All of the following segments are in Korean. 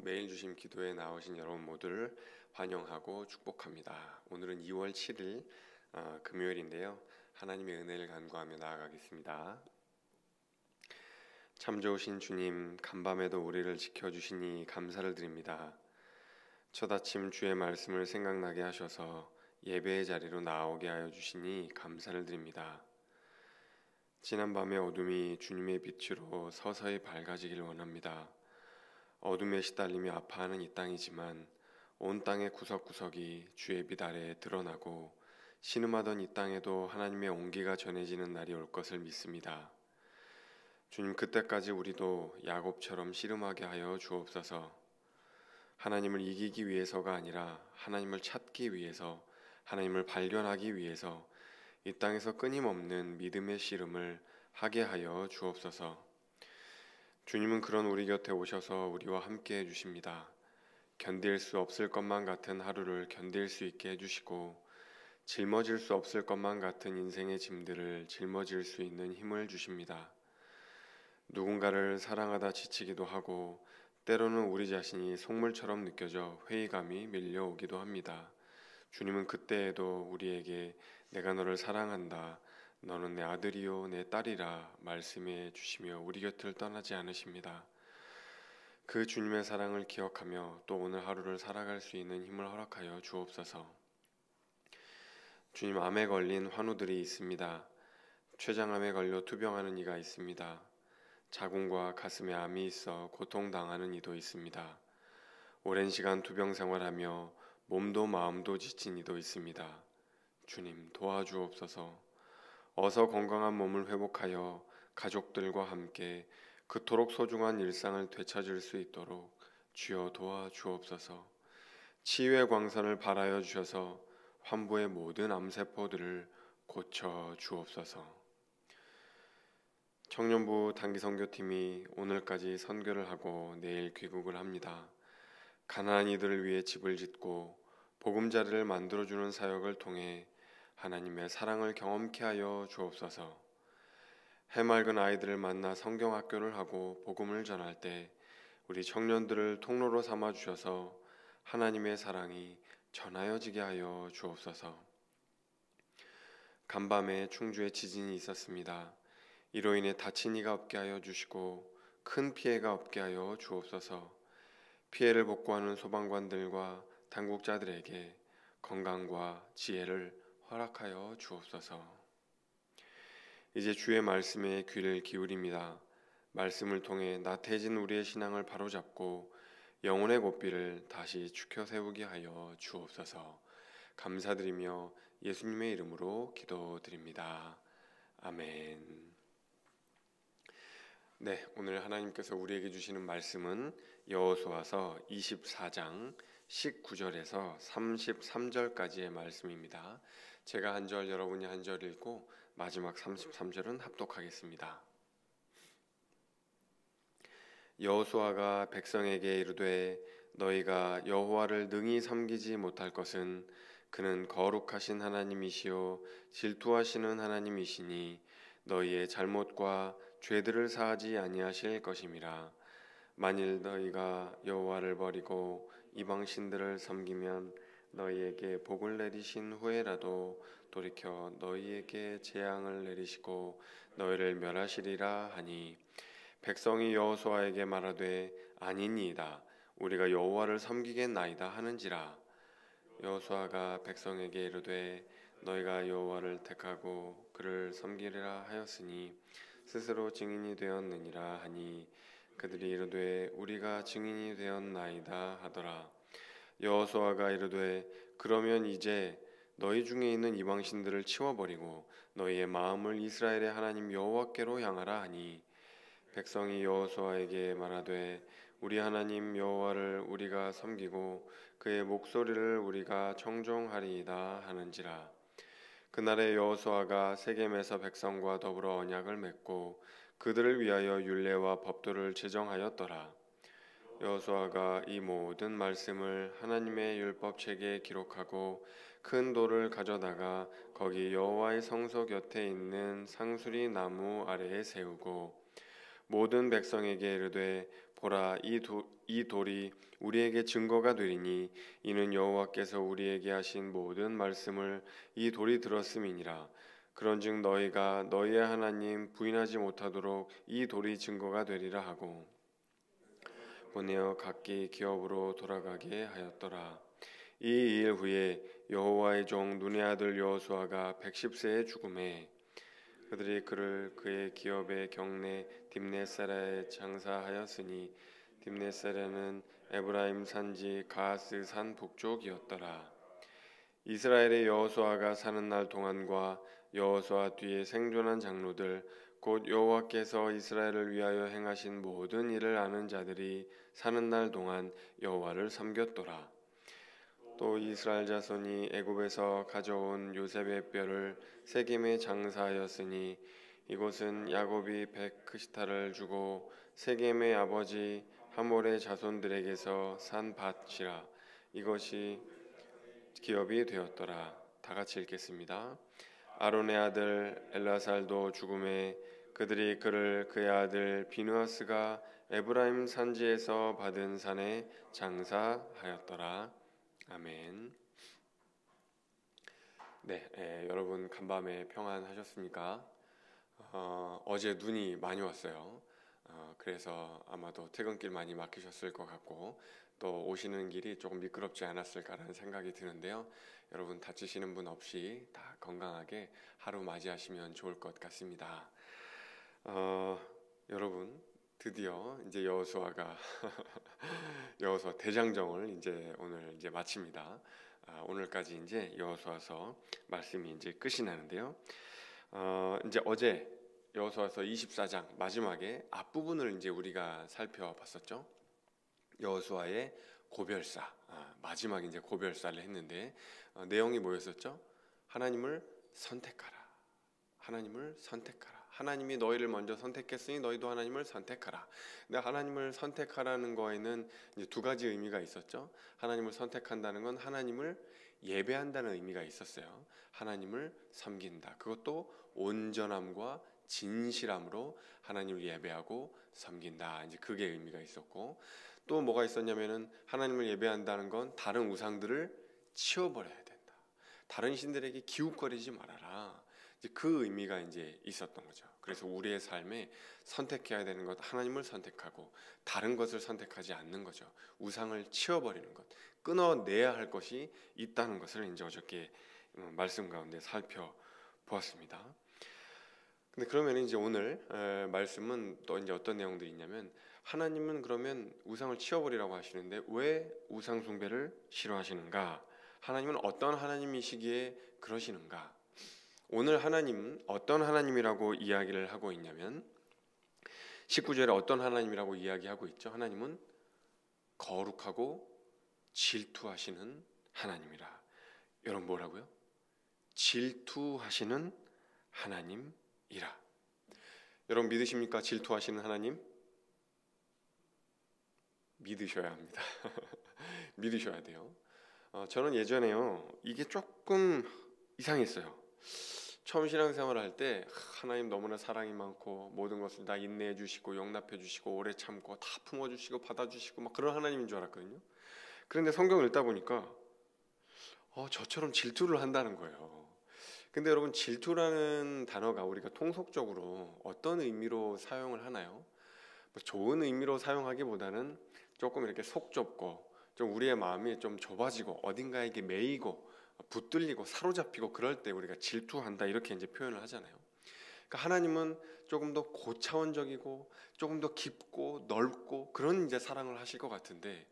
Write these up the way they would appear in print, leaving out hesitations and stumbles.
매일 주심 기도에 나오신 여러분 모두를 환영하고 축복합니다. 오늘은 2월 7일 금요일인데요. 하나님의 은혜를 간구하며 나아가겠습니다. 참 좋으신 주님, 간밤에도 우리를 지켜주시니 감사를 드립니다. 첫 아침 주의 말씀을 생각나게 하셔서 예배의 자리로 나오게 하여 주시니 감사를 드립니다. 지난밤의 어둠이 주님의 빛으로 서서히 밝아지길 원합니다. 어둠에 시달리며 아파하는 이 땅이지만 온 땅의 구석구석이 주의 빛 아래에 드러나고 신음하던 이 땅에도 하나님의 온기가 전해지는 날이 올 것을 믿습니다. 주님, 그때까지 우리도 야곱처럼 씨름하게 하여 주옵소서. 하나님을 이기기 위해서가 아니라 하나님을 찾기 위해서, 하나님을 발견하기 위해서 이 땅에서 끊임없는 믿음의 씨름을 하게 하여 주옵소서. 주님은 그런 우리 곁에 오셔서 우리와 함께 해주십니다. 견딜 수 없을 것만 같은 하루를 견딜 수 있게 해주시고, 짊어질 수 없을 것만 같은 인생의 짐들을 짊어질 수 있는 힘을 주십니다. 누군가를 사랑하다 지치기도 하고, 때로는 우리 자신이 속물처럼 느껴져 회의감이 밀려오기도 합니다. 주님은 그때에도 우리에게 내가 너를 사랑한다, 너는 내 아들이요 내 딸이라 말씀해 주시며 우리 곁을 떠나지 않으십니다. 그 주님의 사랑을 기억하며 또 오늘 하루를 살아갈 수 있는 힘을 허락하여 주옵소서. 주님, 암에 걸린 환우들이 있습니다. 췌장암에 걸려 투병하는 이가 있습니다. 자궁과 가슴에 암이 있어 고통당하는 이도 있습니다. 오랜 시간 투병 생활하며 몸도 마음도 지친 이도 있습니다. 주님, 도와주옵소서. 어서 건강한 몸을 회복하여 가족들과 함께 그토록 소중한 일상을 되찾을 수 있도록 주여 도와주옵소서. 치유의 광선을 발하여 주셔서 환부의 모든 암세포들을 고쳐 주옵소서. 청년부 단기선교팀이 오늘까지 선교를 하고 내일 귀국을 합니다. 가난한 이들을 위해 집을 짓고 보금자리를 만들어주는 사역을 통해 하나님의 사랑을 경험케 하여 주옵소서. 해맑은 아이들을 만나 성경학교를 하고 복음을 전할 때 우리 청년들을 통로로 삼아 주셔서 하나님의 사랑이 전하여지게 하여 주옵소서. 간밤에 충주에 지진이 있었습니다. 이로 인해 다친 이가 없게 하여 주시고 큰 피해가 없게 하여 주옵소서. 피해를 복구하는 소방관들과 당국자들에게 건강과 지혜를 허락하여 주옵소서. 이제 주의 말씀에 귀를 기울입니다. 말씀을 통해 나태해진 우리의 신앙을 바로잡고 영혼의 고삐를 다시 축혀 세우게 하여 주옵소서. 감사드리며 예수님의 이름으로 기도드립니다. 아멘. 네, 오늘 하나님께서 우리에게 주시는 말씀은 여호수아서 24장 19절에서 33절까지의 말씀입니다. 제가 한 절, 여러분이 한 절 읽고 마지막 33절은 합독하겠습니다. 여호수아가 백성에게 이르되 너희가 여호와를 능히 섬기지 못할 것은 그는 거룩하신 하나님이시요 질투하시는 하나님이시니 너희의 잘못과 죄들을 사하지 아니하실 것임이라. 만일 너희가 여호와를 버리고 이방 신들을 섬기면 너희에게 복을 내리신 후에라도 돌이켜 너희에게 재앙을 내리시고 너희를 멸하시리라 하니, 백성이 여호수아에게 말하되 아니니이다, 우리가 여호와를 섬기겠나이다 하는지라. 여호수아가 백성에게 이르되 너희가 여호와를 택하고 그를 섬기리라 하였으니 스스로 증인이 되었느니라 하니, 그들이 이르되 우리가 증인이 되었나이다 하더라. 여호수아가 이르되 그러면 이제 너희 중에 있는 이방신들을 치워버리고 너희의 마음을 이스라엘의 하나님 여호와께로 향하라 하니, 백성이 여호수아에게 말하되 우리 하나님 여호와를 우리가 섬기고 그의 목소리를 우리가 청종하리이다 하는지라. 그날에 여호수아가 세겜에서 백성과 더불어 언약을 맺고 그들을 위하여 율례와 법도를 제정하였더라. 여호수아가 이 모든 말씀을 하나님의 율법책에 기록하고 큰 돌을 가져다가 거기 여호와의 성소 곁에 있는 상수리 나무 아래에 세우고 모든 백성에게 이르되 보라, 이 돌이 우리에게 증거가 되리니 이는 여호와께서 우리에게 하신 모든 말씀을 이 돌이 들었음이니라. 그런즉 너희가 너희의 하나님 부인하지 못하도록 이 돌이 증거가 되리라 하고 보내어 각기 기업으로 돌아가게 하였더라. 이 일 후에 여호와의 종 눈의 아들 여호수아가 110세에 죽음에 그들이 그를 그의 기업의 경내 딥네사라에 장사하였으니 딥네사라는 에브라임 산지 가스 산 북쪽이었더라. 이스라엘의 여호수아가 사는 날 동안과 여호수아 뒤에 생존한 장로들 곧 여호와께서 이스라엘을 위하여 행하신 모든 일을 아는 자들이 사는 날 동안 여호와를 섬겼더라. 또 이스라엘 자손이 애굽에서 가져온 요셉의 뼈를 세겜에 장사하였으니 이곳은 야곱이 백크시타를 주고 세겜의 아버지 하몰의 자손들에게서 산 밭이라. 이것이 기업이 되었더라. 다 같이 읽겠습니다. 아론의 아들 엘라살도 죽음에 그들이 그를 그의 아들 비느하스가 에브라임 산지에서 받은 산에 장사하였더라. 아멘. 네, 여러분 간밤에 평안하셨습니까? 어제 눈이 많이 왔어요. 그래서 아마도 퇴근길 많이 막히셨을 것 같고 또 오시는 길이 조금 미끄럽지 않았을까라는 생각이 드는데요. 여러분 다치시는 분 없이 다 건강하게 하루 맞이하시면 좋을 것 같습니다. 여러분 드디어 이제 여호수아가 여호수아 대장정을 이제 오늘 이제 마칩니다. 오늘까지 이제 여호수아서 말씀이 이제 끝이 나는데요. 이제 어제 여호수아서 24장 마지막에 앞부분을 이제 우리가 살펴봤었죠. 여호수아의 고별사, 마지막 이제 고별사를 했는데 내용이 뭐였었죠? 하나님을 선택하라. 하나님을 선택하라. 하나님이 너희를 먼저 선택했으니 너희도 하나님을 선택하라. 근데 하나님을 선택하라는 거에는 이제 두 가지 의미가 있었죠. 하나님을 선택한다는 건 하나님을 예배한다는 의미가 있었어요. 하나님을 섬긴다. 그것도 온전함과 진실함으로 하나님을 예배하고 섬긴다. 이제 그게 의미가 있었고 또 뭐가 있었냐면은 하나님을 예배한다는 건 다른 우상들을 치워버려야 된다. 다른 신들에게 기웃거리지 말아라. 이제 그 의미가 이제 있었던 거죠. 그래서 우리의 삶에 선택해야 되는 것, 하나님을 선택하고 다른 것을 선택하지 않는 거죠. 우상을 치워버리는 것, 끊어내야 할 것이 있다는 것을 이제 어저께 말씀 가운데 살펴보았습니다. 근데 그러면 이제 오늘 말씀은 또 이제 어떤 내용들이 있냐면 하나님은 그러면 우상을 치워버리라고 하시는데 왜 우상 숭배를 싫어하시는가? 하나님은 어떤 하나님이시기에 그러시는가? 오늘 하나님은 어떤 하나님이라고 이야기를 하고 있냐면 19절에 어떤 하나님이라고 이야기하고 있죠? 하나님은 거룩하고 질투하시는 하나님이라. 여러분 뭐라고요? 질투하시는 하나님이라. 여러분 믿으십니까? 질투하시는 하나님? 믿으셔야 합니다. 믿으셔야 돼요. 저는 예전에요 이게 조금 이상했어요. 처음 신앙생활을 할 때 하나님 너무나 사랑이 많고 모든 것을 다 인내해 주시고 용납해 주시고 오래 참고 다 품어 주시고 받아 주시고 막 그런 하나님인 줄 알았거든요. 그런데 성경을 읽다 보니까 저처럼 질투를 한다는 거예요. 근데 여러분 질투라는 단어가 우리가 통속적으로 어떤 의미로 사용을 하나요? 좋은 의미로 사용하기보다는 조금 이렇게 속 좁고 좀 우리의 마음이 좀 좁아지고 어딘가에게 매이고 붙들리고 사로잡히고 그럴 때 우리가 질투한다 이렇게 이제 표현을 하잖아요. 그러니까 하나님은 조금 더 고차원적이고 조금 더 깊고 넓고 그런 이제 사랑을 하실 것 같은데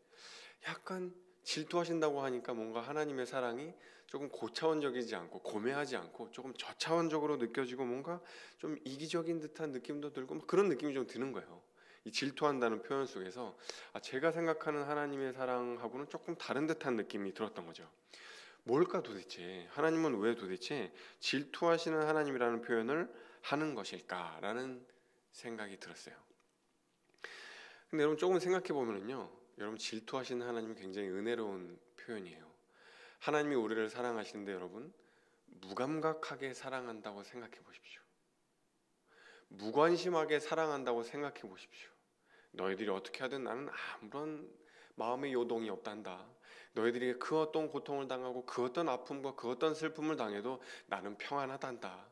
약간 질투하신다고 하니까 뭔가 하나님의 사랑이 조금 고차원적이지 않고 고매하지 않고 조금 저차원적으로 느껴지고 뭔가 좀 이기적인 듯한 느낌도 들고 그런 느낌이 좀 드는 거예요. 이 질투한다는 표현 속에서 제가 생각하는 하나님의 사랑하고는 조금 다른 듯한 느낌이 들었던 거죠. 뭘까 도대체? 하나님은 왜 도대체 질투하시는 하나님이라는 표현을 하는 것일까라는 생각이 들었어요. 근데 여러분 조금 생각해 보면은요, 여러분 질투하시는 하나님은 굉장히 은혜로운 표현이에요. 하나님이 우리를 사랑하시는데 여러분 무감각하게 사랑한다고 생각해 보십시오. 무관심하게 사랑한다고 생각해 보십시오. 너희들이 어떻게 하든 나는 아무런 마음의 요동이 없단다. 너희들이 그 어떤 고통을 당하고 그 어떤 아픔과 그 어떤 슬픔을 당해도 나는 평안하단다.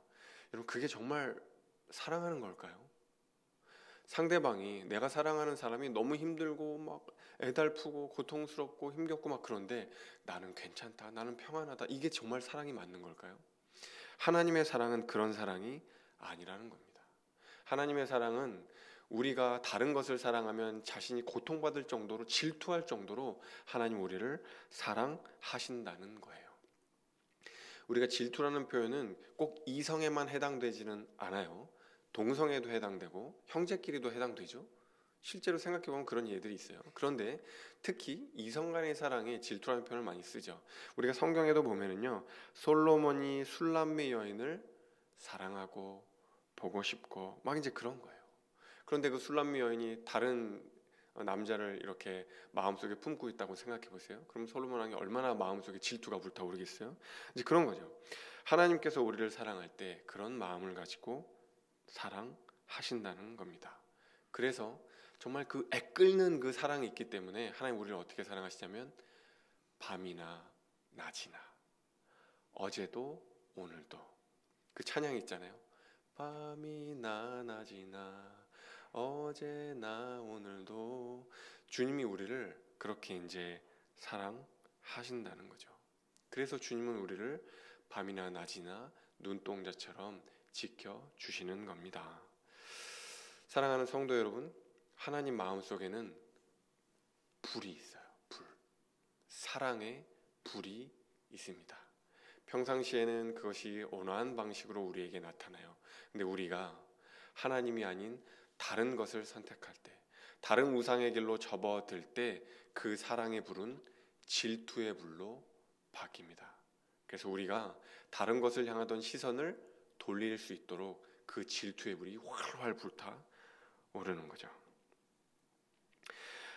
여러분, 그게 정말 사랑하는 걸까요? 상대방이, 내가 사랑하는 사람이 너무 힘들고 막 애달프고 고통스럽고 힘겹고 막 그런데 나는 괜찮다, 나는 평안하다, 이게 정말 사랑이 맞는 걸까요? 하나님의 사랑은 그런 사랑이 아니라는 겁니다. 하나님의 사랑은 우리가 다른 것을 사랑하면 자신이 고통받을 정도로, 질투할 정도로 하나님 우리를 사랑하신다는 거예요. 우리가 질투라는 표현은 꼭 이성에만 해당되지는 않아요. 동성애도 해당되고 형제끼리도 해당되죠. 실제로 생각해보면 그런 예들이 있어요. 그런데 특히 이성 간의 사랑에 질투라는 표현을 많이 쓰죠. 우리가 성경에도 보면은요, 솔로몬이 술람매 여인을 사랑하고 보고 싶고 막 이제 그런 거예요. 그런데 그 술람매 여인이 다른 남자를 이렇게 마음속에 품고 있다고 생각해 보세요. 그럼 솔로몬 왕이 얼마나 마음속에 질투가 불타오르겠어요? 이제 그런 거죠. 하나님께서 우리를 사랑할 때 그런 마음을 가지고 사랑하신다는 겁니다. 그래서 정말 그 애끓는 그 사랑이 있기 때문에 하나님 우리를 어떻게 사랑하시냐면 밤이나 낮이나 어제도 오늘도, 그 찬양이 있잖아요. 밤이나 낮이나 어제나 오늘도, 주님이 우리를 그렇게 이제 사랑하신다는 거죠. 그래서 주님은 우리를 밤이나 낮이나 눈동자처럼 지켜주시는 겁니다. 사랑하는 성도 여러분, 하나님 마음속에는 불이 있어요. 불. 사랑의 불이 있습니다. 평상시에는 그것이 온화한 방식으로 우리에게 나타나요. 근데 우리가 하나님이 아닌 다른 것을 선택할 때, 다른 우상의 길로 접어들 때 그 사랑의 불은 질투의 불로 바뀝니다. 그래서 우리가 다른 것을 향하던 시선을 돌릴 수 있도록 그 질투의 불이 활활 불타 오르는 거죠.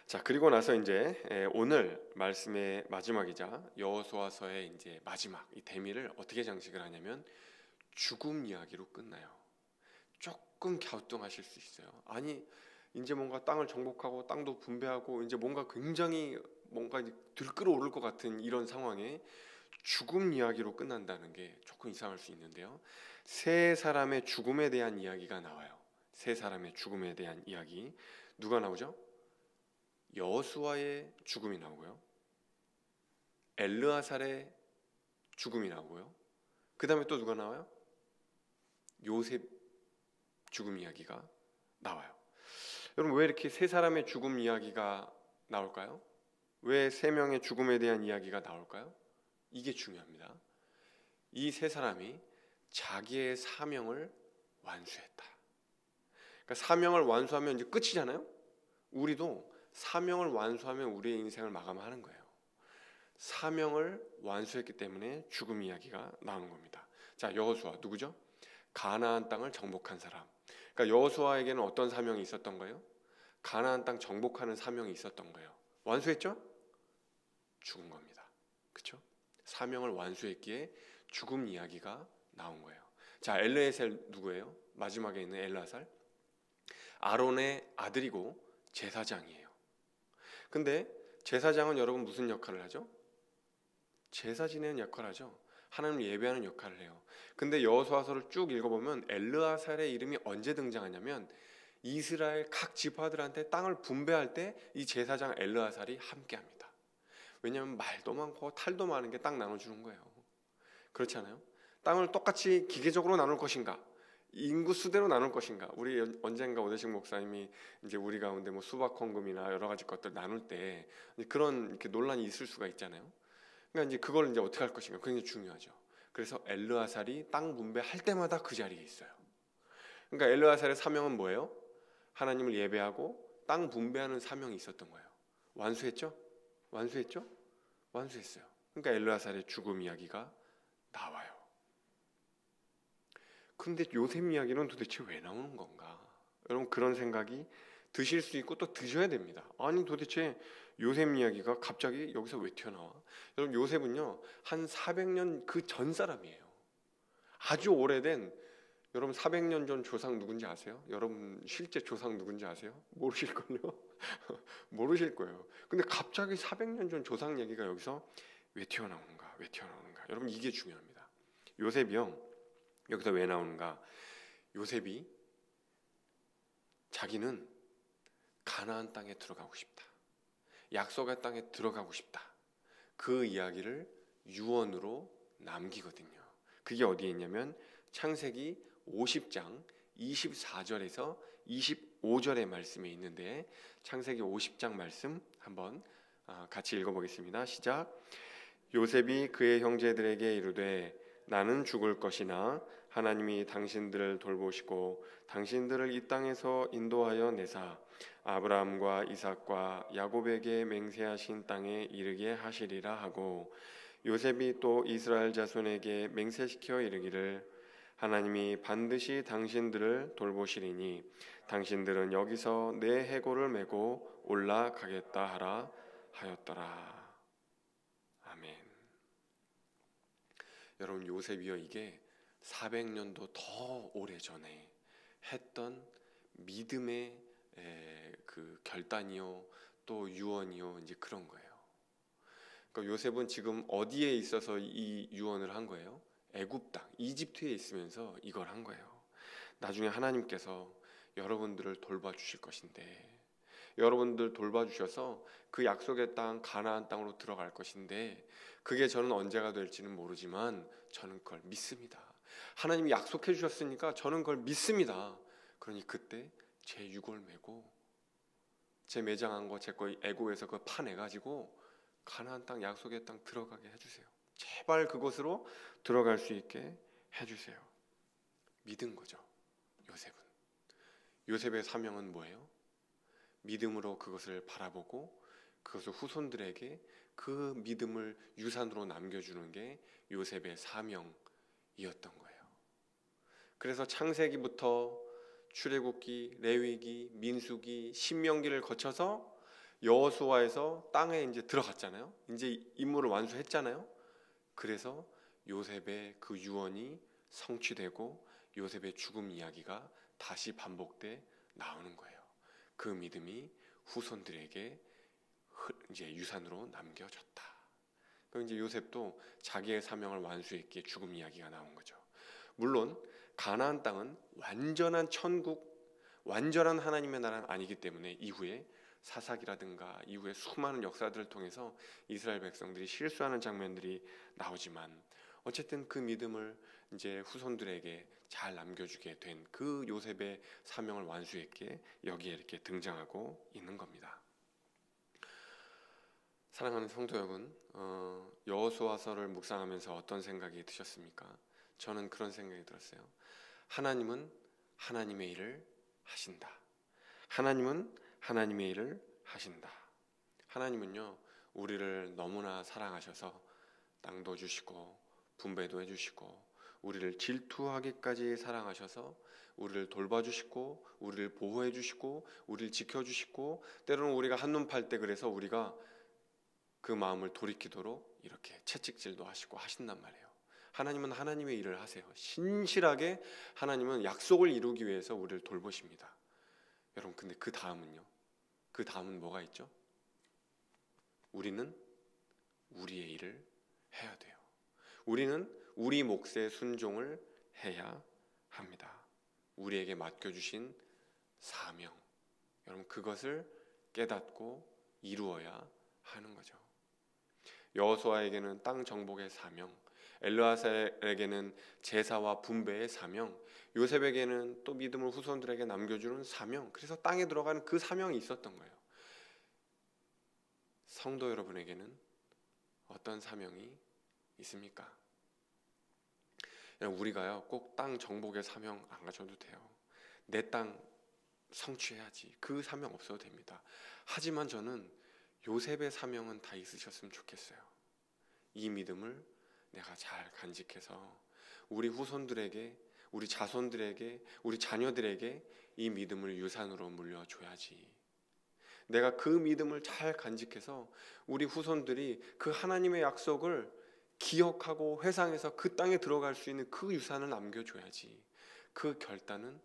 자, 그리고 나서 이제 오늘 말씀의 마지막이자 여호수아서의 이제 마지막 이 대미를 어떻게 장식을 하냐면 죽음 이야기로 끝나요. 조금 갸우뚱하실 수 있어요. 아니, 이제 뭔가 땅을 정복하고 땅도 분배하고 이제 뭔가 굉장히 뭔가 들끓어오를 것 같은 이런 상황에 죽음 이야기로 끝난다는 게 조금 이상할 수 있는데요. 세 사람의 죽음에 대한 이야기가 나와요. 세 사람의 죽음에 대한 이야기. 누가 나오죠? 여호수아의 죽음이 나오고요, 엘르아살의 죽음이 나오고요, 그 다음에 또 누가 나와요? 요셉 죽음 이야기가 나와요. 여러분, 왜 이렇게 세 사람의 죽음 이야기가 나올까요? 왜 세 명의 죽음에 대한 이야기가 나올까요? 이게 중요합니다. 이 세 사람이 자기의 사명을 완수했다. 그러니까 사명을 완수하면 이제 끝이잖아요. 우리도 사명을 완수하면 우리의 인생을 마감하는 거예요. 사명을 완수했기 때문에 죽음 이야기가 나오는 겁니다. 자, 여호수아 누구죠? 가나안 땅을 정복한 사람. 그러니까 여호수아에게는 어떤 사명이 있었던 거예요? 가나안 땅 정복하는 사명이 있었던 거예요. 완수했죠? 죽은 겁니다. 그렇죠? 사명을 완수했기에 죽음 이야기가 나온 거예요. 자, 엘르에셀 누구예요? 마지막에 있는 엘르아살, 아론의 아들이고 제사장이에요. 근데 제사장은 여러분 무슨 역할을 하죠? 제사 지내는 역할을 하죠. 하나님을 예배하는 역할을 해요. 근데 여호수아서를 쭉 읽어보면 엘르아살의 이름이 언제 등장하냐면 이스라엘 각 지파들한테 땅을 분배할 때 이 제사장 엘르아살이 함께합니다. 왜냐하면 말도 많고 탈도 많은 게 땅 나눠주는 거예요. 그렇지 않아요? 땅을 똑같이 기계적으로 나눌 것인가, 인구 수대로 나눌 것인가. 우리 언젠가 오대식 목사님이 이제 우리 가운데 뭐 수박 헌금이나 여러 가지 것들 나눌 때 그런 이렇게 논란이 있을 수가 있잖아요. 그러니까 이제 그걸 이제 어떻게 할 것인가 굉장히 중요하죠. 그래서 엘르아살이 땅 분배할 때마다 그 자리에 있어요. 그러니까 엘르아살의 사명은 뭐예요? 하나님을 예배하고 땅 분배하는 사명이 있었던 거예요. 완수했죠? 완수했죠? 완수했어요. 그러니까 엘르아살의 죽음 이야기가 나와요. 근데 요셉 이야기는 도대체 왜 나오는 건가? 여러분, 그런 생각이 드실 수 있고 또 드셔야 됩니다. 아니, 도대체 요셉 이야기가 갑자기 여기서 왜 튀어나와? 여러분, 요셉은요 한 400년 그 전 사람이에요. 아주 오래된, 여러분 400년 전 조상 누군지 아세요? 여러분 실제 조상 누군지 아세요? 모르실걸요? 모르실 거예요. 근데 갑자기 400년 전 조상 얘기가 여기서 왜 튀어나오는가? 왜 튀어나오는가? 여러분 이게 중요합니다. 요셉이요. 여기서 왜 나오는가? 요셉이 자기는 가나안 땅에 들어가고 싶다. 약속의 땅에 들어가고 싶다. 그 이야기를 유언으로 남기거든요. 그게 어디에 있냐면 창세기 50장 24절에서 25절의 말씀에 있는데 창세기 50장 말씀 한번 같이 읽어보겠습니다. 시작. 요셉이 그의 형제들에게 이르되 나는 죽을 것이나 하나님이 당신들을 돌보시고 당신들을 이 땅에서 인도하여 내사 아브라함과 이삭과 야곱에게 맹세하신 땅에 이르게 하시리라 하고 요셉이 또 이스라엘 자손에게 맹세시켜 이르기를 하나님이 반드시 당신들을 돌보시리니 당신들은 여기서 내 해골을 메고 올라가겠다 하라 하였더라. 아멘. 여러분 요셉이요 이게 400년도 더 오래전에 했던 믿음의 그 결단이요 또 유언이요 이제 그런 거예요. 그러니까 요셉은 지금 어디에 있어서 이 유언을 한 거예요? 애굽 땅, 이집트에 있으면서 이걸 한 거예요. 나중에 하나님께서 여러분들을 돌봐주실 것인데 여러분들 돌봐주셔서 그 약속의 땅 가나안 땅으로 들어갈 것인데 그게 저는 언제가 될지는 모르지만 저는 그걸 믿습니다. 하나님이 약속해 주셨으니까 저는 그걸 믿습니다. 그러니 그때 제 유골 메고 제 매장한 거 제 거 애굽에서 그거 파내가지고 가나안 땅 약속의 땅 들어가게 해주세요. 제발 그곳으로 들어갈 수 있게 해주세요. 믿은 거죠. 요셉의 사명은 뭐예요? 믿음으로 그것을 바라보고 그것을 후손들에게 그 믿음을 유산으로 남겨주는 게 요셉의 사명이었던 거예요. 그래서 창세기부터 출애굽기, 레위기, 민수기, 신명기를 거쳐서 여호수아에서 땅에 이제 들어갔잖아요. 이제 임무를 완수했잖아요. 그래서 요셉의 그 유언이 성취되고 요셉의 죽음 이야기가 다시 반복돼 나오는 거예요. 그 믿음이 후손들에게 이제 유산으로 남겨졌다. 그럼 이제 요셉도 자기의 사명을 완수했기에 죽음 이야기가 나온 거죠. 물론 가나안 땅은 완전한 천국, 완전한 하나님의 나라는 아니기 때문에 이후에 사사기라든가 이후에 수많은 역사들을 통해서 이스라엘 백성들이 실수하는 장면들이 나오지만 어쨌든 그 믿음을 이제 후손들에게 잘 남겨주게 된 그 요셉의 사명을 완수했기에 여기에 이렇게 등장하고 있는 겁니다. 사랑하는 성도 여러분, 여호수아서를 묵상하면서 어떤 생각이 드셨습니까? 저는 그런 생각이 들었어요. 하나님은 하나님의 일을 하신다. 하나님은 하나님의 일을 하신다. 하나님은요 우리를 너무나 사랑하셔서 땅도 주시고 분배도 해주시고 우리를 질투하기까지 사랑하셔서 우리를 돌봐주시고 우리를 보호해주시고 우리를 지켜주시고 때로는 우리가 한눈 팔 때 그래서 우리가 그 마음을 돌이키도록 이렇게 채찍질도 하시고 하신단 말이에요. 하나님은 하나님의 일을 하세요. 신실하게 하나님은 약속을 이루기 위해서 우리를 돌보십니다. 여러분 근데 그 다음은요? 그 다음은 뭐가 있죠? 우리는 우리의 일을 해야 돼요. 우리는 우리 몫의 순종을 해야 합니다. 우리에게 맡겨주신 사명, 여러분 그것을 깨닫고 이루어야 하는 거죠. 여호수아에게는 땅 정복의 사명, 엘르아살에게는 제사와 분배의 사명, 요셉에게는 또 믿음을 후손들에게 남겨주는 사명, 그래서 땅에 들어가는 그 사명이 있었던 거예요. 성도 여러분에게는 어떤 사명이 있습니까? 우리가요 꼭 땅 정복의 사명 안 가져도 돼요. 내 땅 성취해야지. 그 사명 없어도 됩니다. 하지만 저는 요셉의 사명은 다 있으셨으면 좋겠어요. 이 믿음을 내가 잘 간직해서 우리 후손들에게, 우리 자손들에게, 우리 자녀들에게 이 믿음을 유산으로 물려줘야지. 내가 그 믿음을 잘 간직해서 우리 후손들이 그 하나님의 약속을 기억하고 회상해서 그 땅에 들어갈 수 있는 그 유산을 남겨줘야지. 그 결단은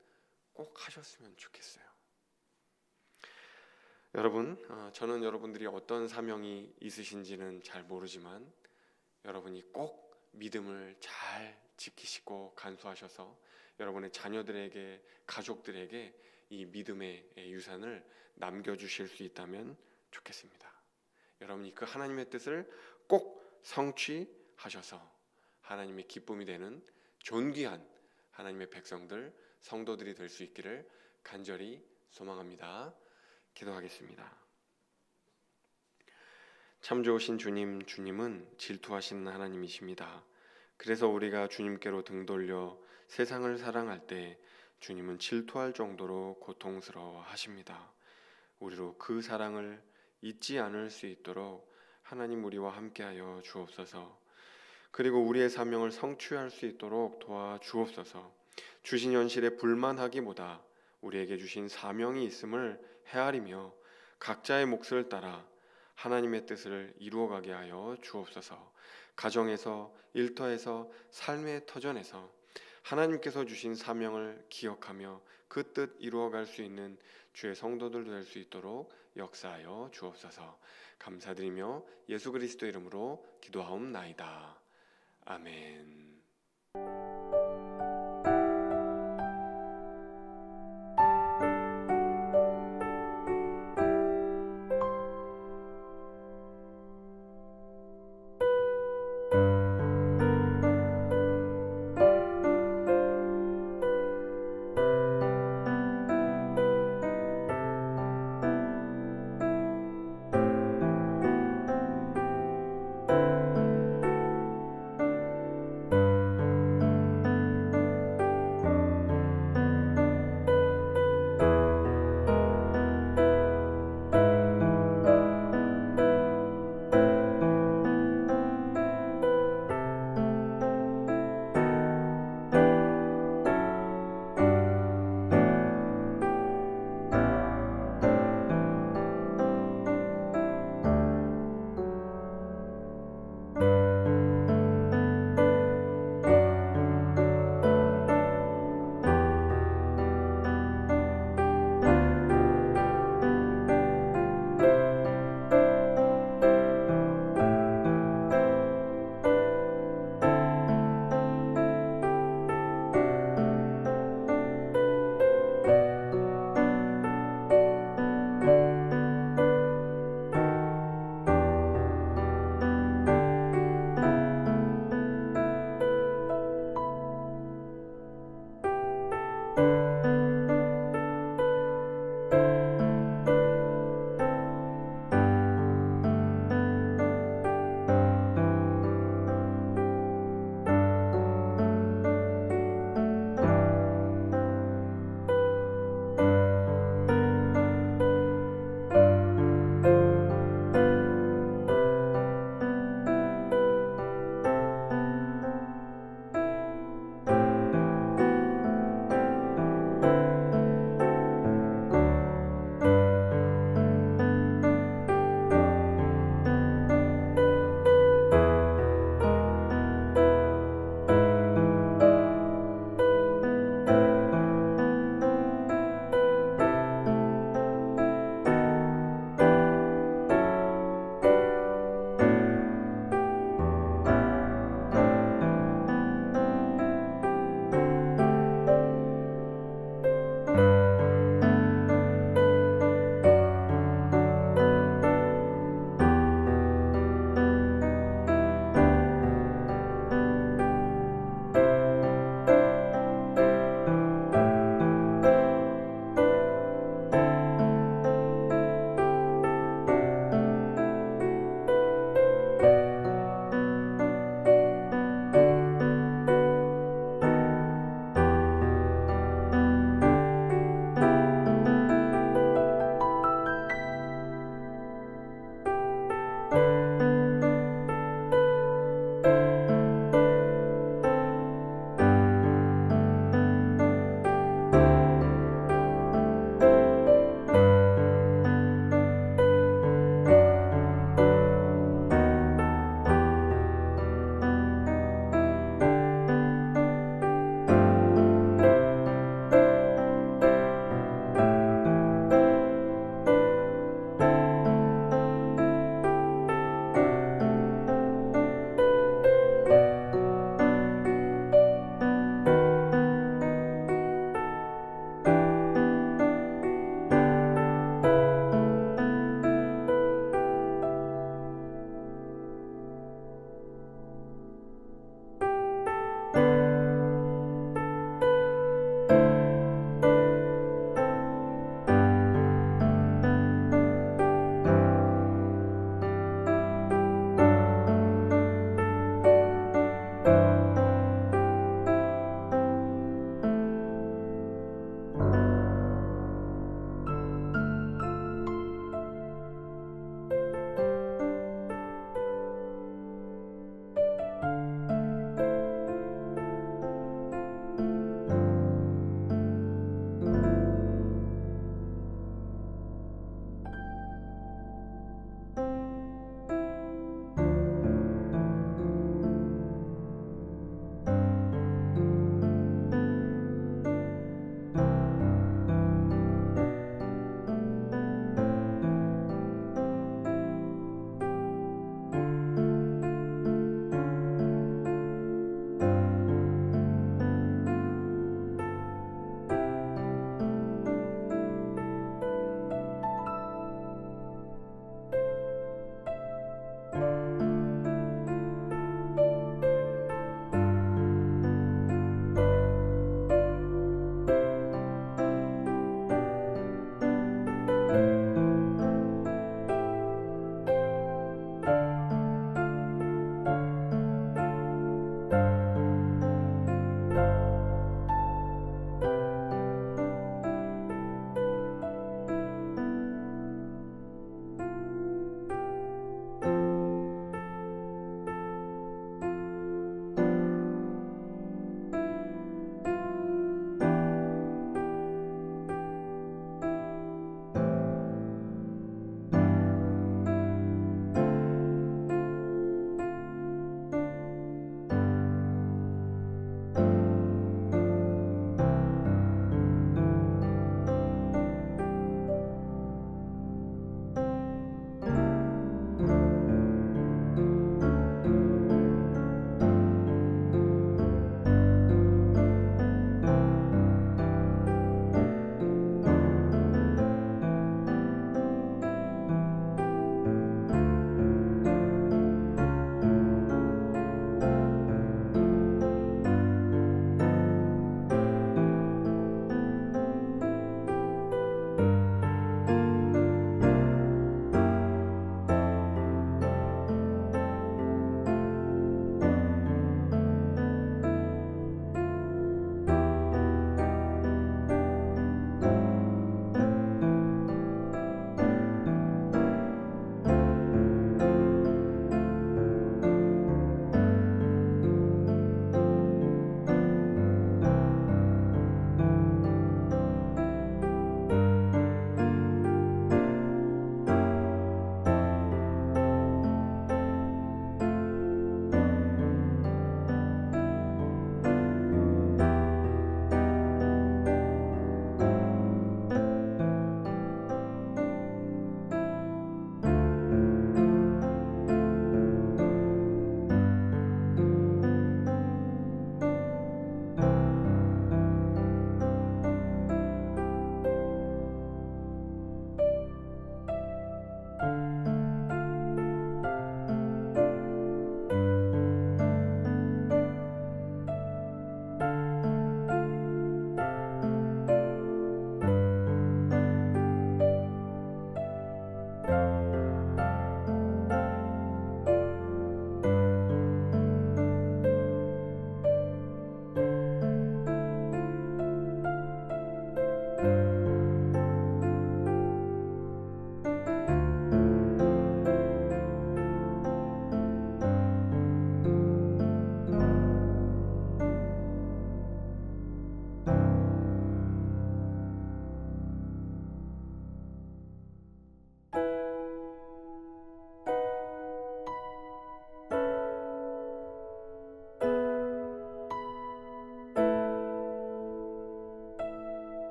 꼭 하셨으면 좋겠어요. 여러분, 저는 여러분들이 어떤 사명이 있으신지는 잘 모르지만 여러분이 꼭 믿음을 잘 지키시고 간수하셔서 여러분의 자녀들에게, 가족들에게 이 믿음의 유산을 남겨주실 수 있다면 좋겠습니다. 여러분이 그 하나님의 뜻을 꼭 성취하셔서 하나님의 기쁨이 되는 존귀한 하나님의 백성들, 성도들이 될 수 있기를 간절히 소망합니다. 기도하겠습니다. 참 좋으신 주님, 주님은 질투하시는 하나님이십니다. 그래서 우리가 주님께로 등 돌려 세상을 사랑할 때 주님은 질투할 정도로 고통스러워 하십니다. 우리로 그 사랑을 잊지 않을 수 있도록 하나님 우리와 함께하여 주옵소서. 그리고 우리의 사명을 성취할 수 있도록 도와주옵소서. 주신 현실에 불만하기보다 우리에게 주신 사명이 있음을 헤아리며 각자의 몫을 따라 하나님의 뜻을 이루어가게 하여 주옵소서. 가정에서, 일터에서, 삶의 터전에서 하나님께서 주신 사명을 기억하며 그 뜻 이루어갈 수 있는 주의 성도들 될 수 있도록 역사하여 주옵소서. 감사드리며 예수 그리스도 이름으로 기도하옵나이다. 아멘.